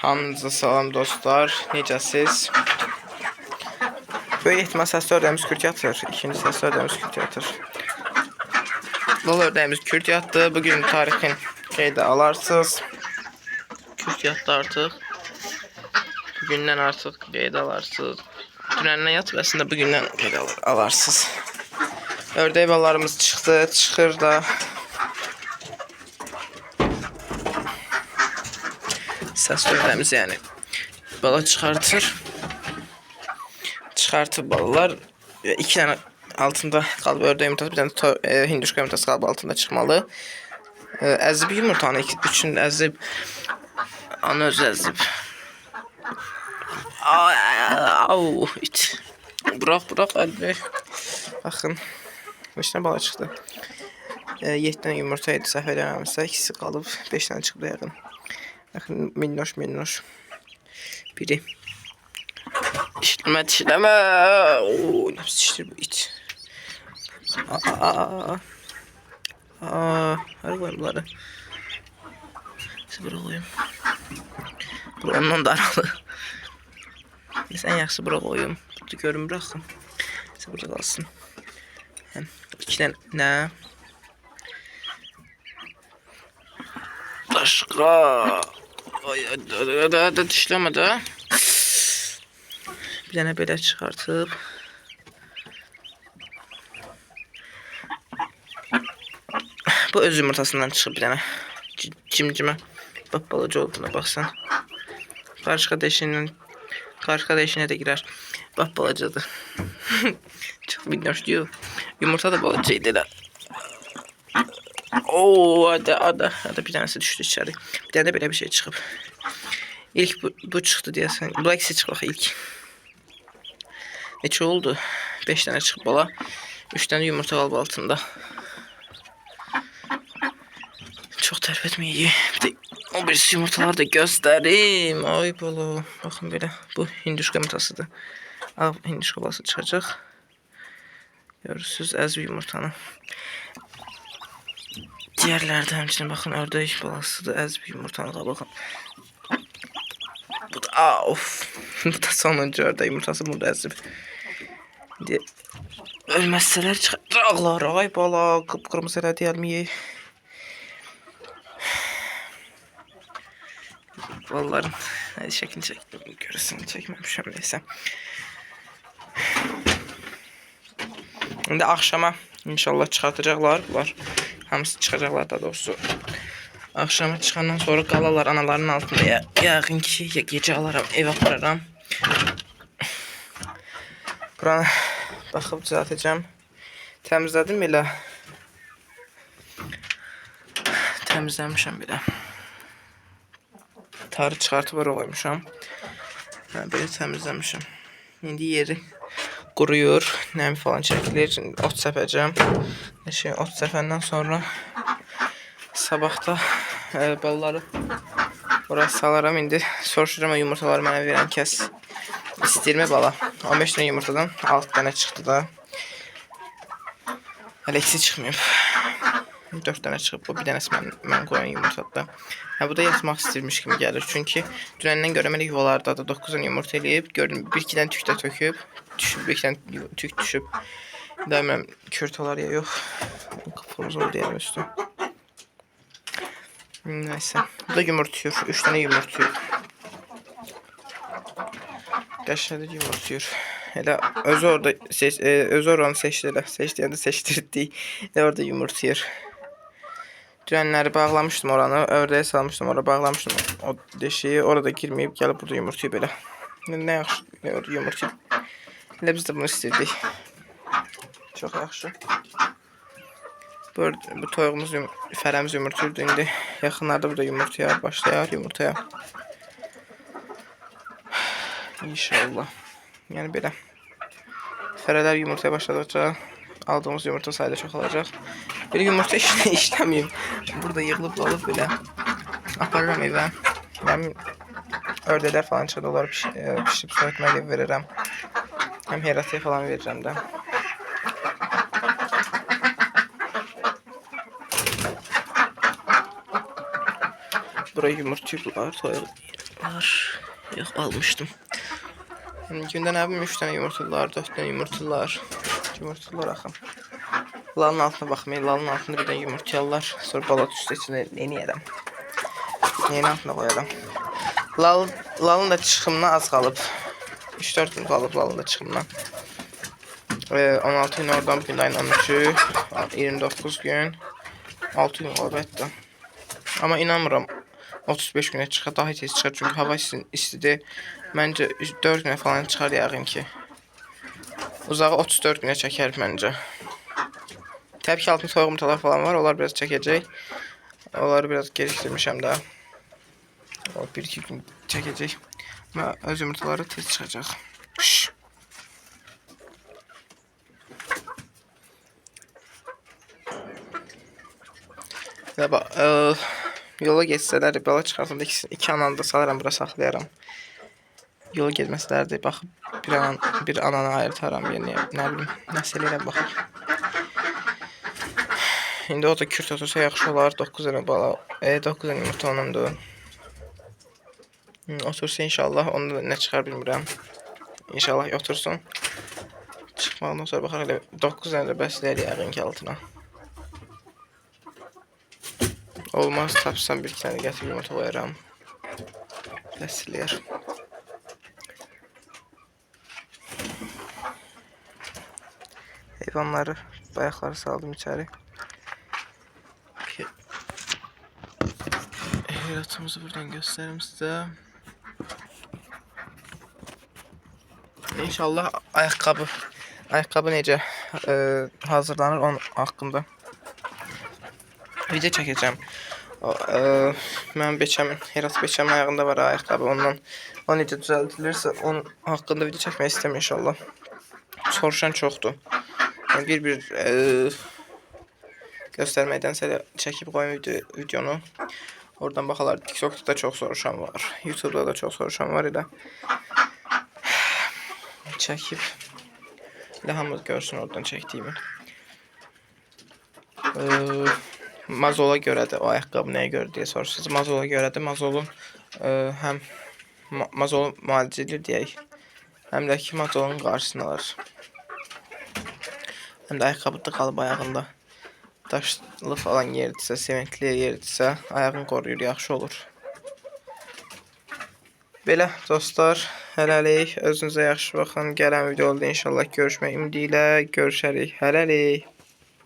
Hamınıza salam dostlar. Necəsiz? Böyük ehtimal səsli ördəyimiz kürt yatır. İkinci səsli ördəyimiz kürt yatır. Bol ördəyimiz kürt yatdı. Bugün tarixin qeydə alarsınız. Kürt yatdı artıq. Bugündən artıq qeydə alarsınız. Dünəndən yatıb əslində bugündən qeydə alarsınız. Ördək balalarımız çıxdı, çıxır da. Səsli ördəyimiz yəni bala çıxartır. Çıxartır balalar. 2 dənə altında qalıb ördək yumurtası, bir dənə hinduşka yumurtası qalıb altında çıxmalı. Əzib yumurtanı üçün əzib. Ana öz əzib. Au, it. Bırak əlbi. Baxın. 5 dənə bala çıxdı. 7 dənə yumurta idi, səhv eləməmişsə. İkisi qalıb, 5 dənə çıxdı yəqin. Bakın minnoş. Biri. Dişleme. Oo, nasıl diştir bu it. Hadi koyayım bunları. Sıfır koyayım. Bu ondan daralı. Sen yaxşı bura koyayım. Burada görün bırakın. Burada kalsın. Hem 2 tane ne? Başka. Hadi dişleme de. Bir tane belə çıxartıb. Bu öz yumurtasından çıxıb bir dənə. Cimcimə. Bax balaca olduğuna baxsan. Qarışqa deşiyinə də girer. Bax balacadır. Çox minnoş diyor. Yumurta da balaca idi. Oo, hadi bir tanesi düştü içeri. Bir tane de böyle bir şey çıkıp. İlk bu çıktı diyesen. Bu ikisi çıktı ilk. Neçə oldu? 5 tane çıkıp bala. 3 tane yumurta qalıb altında. Çox tərif etməyək. Bir de o birisi yumurtaları da göstərim. Ay bala. Baxın belə. Bu hinduşka yumurtasıdır. Hinduşka balası çıxacaq. Görürsünüz əzb yumurtanı. Diğerlerde həmçinin baxın ördək balasıdır. Əzb yumurtanı da baxın. Bu da bu da sonuncu ördək yumurtası burada əzb. İndi ölməsələr çıxacaqlar. Ay bala, qıpqırmızı elə deyəlməyək. Vallahi hadi şəkil çəkdim. Görəsən çəkməmişəm neysə. İndi axşama inşallah çıxartacaqlar bunlar. Hamısı çıxacaqlar da doğrusu. Akşama çıxandan sonra qalalar anaların altında. Yəqin ki gecə alaram, ev apararam. Buranı baxıb düzəltəcəm. Təmizlədim elə. Təmizləmişəm belə. Tarı çıxartıb oraya qoymuşam. Belə təmizləmişəm. İndi yeri quruyur, nəmi falan çəkilir. Ot səpəcəm. Ot səpəndən sonra sabahda balları oraya salaram. İndi soruşuram o yumurtaları mənə verən kəs istirmə bala. 15 dənə yumurtadan 6 dənə çıxdı da. Hələ ikisi çıxmayıb. 4 dənə çıxıb. Bu bir dənəsi mən qoyan yumurtada. Bu da yatmaq istirmiş kimi gəlir. Çünki dünəndən görəməli yuvalarda da 9 dənə yumurta eləyib. Gördüm 1-2 dənə tük də töküb. Düşüb 1-2 dənə tük düşüb. Dəyməm kürt olar ya yox. Qıpqırmızı oldu yerim üstü. Neyse. Bu da yumurtuyur. 3 tane yumurtuyur. Qəşəngdir yumurtuyur. Elə özü orada özü oranı seçdi elə. Seçdiyəndə seçdirdi. Elə orada yumurtuyur. Dünənləri bağlamışdım oranı. Ördəyə salmışdım oraya bağlamışdım. O deşiyi orada girməyib gəlib burada yumurtuyub elə. Nə yaxşı yumurtuyub. Elə biz də bunu istirdik. Çox yaxşı. Bu toyuğumuz fərəmiz yumurtuyurdu indi. Yaxınlarda burada yumurtaya başlayar yumurtaya. İnşallah. Yəni belə. Fərələr yumurtaya başladıqca aldığımız yumurta sayıda çox olacaq. Bir yumurta işləməyim. Burada yığılıb qalıb belə. Aparıram evə. Mənim ördəklər falan çıxdı. Onları pişirib soyutmaya verirəm. Həm herataya falan verirəm də. Buraya yumurtayıblar. var. Yox, almışdım. Gündə nə bilim 3 dənə yumurtalar, 4 dənə yumurtalar. Yumurtalar axı. Lalın altına baxmayın. Lalın altında bir dənə yumurtalar. Sonra bala üstə içində neyniyərəm? Neyin altına qoyaram? Lalın da çıxımına az qalıb. 3-4 gün qalıb lalın da çıxımına. 16 gün oradan bir ayın 13'ü, 29 gün, 6 gün qalıb hətta. Amma inanmıram 35 günə çıxar, daha tez çıxar çünki hava istidir. Məncə 4 günə falan çıxar yəqin ki. Uzağı 34 günə çəkər məncə. Təbii ki altında soyuq yumurtalar falan var, onlar biraz çəkəcək. Onları biraz gecikdirmişəm də. O 1-2 gün çəkəcək. Və öz yumurtaları tez çıxacaq. Və yola geçsələr, bala çıxarsam da iki ananı da salaram, bura saxlayaram. Yola getməsələr də bax bir ananı ayırtaram yerinə, nə bilim, nəsə eləyirəm baxaq. İndi o da kürt otursa yaxşı olar. 9 dənə bala, 9 dənə yumurta onundur. Otursa inşallah, onda da nə çıxar bilmirəm. İnşallah otursun. Çıxmaqdan sonra baxaq elə 9 dənə də bəsləyər yəqin ki altına. Olmaz, tapsam bir tane gətirib yumurta qoyaram. Bəsləyər. Heyvanları, bayaqları saldım içəri. Heyratımızı buradan göstərim sizə. İnşallah ayaqqabı necə hazırlanır onun haqqında video çəkəcəm. Mənim Herat Beçəmin ayağında var ayaqqabı, ondan o necə düzəldilirsə onun haqqında video çəkmək istəyirəm inşallah. Soruşan çoxdur. Yəni bir göstərməkdənsə çəkib qoyun videonu. Oradan baxalar. TikTok'da da çox soruşan var. YouTube'da da çox soruşan var elə. Çəkib elə hamı görsün oradan çəkdiyimi. Mazola görədir o ayaqqabı nəyə görə deyə soruşursunuz. Mazola görədir. Mazolun həm mazolun müalicə edir deyək. Həm də ki mazolun qarşısını alır. Həm də ayaqqabı da qalıb ayağında. Daşlı falan yerdirsə, sementli yerdirsə ayağını qoruyur, yaxşı olur. Belə dostlar, hələlik özünüzə yaxşı baxın. Gələn videoda inşallah görüşmək ümidi ilə görüşərik. Hələlik.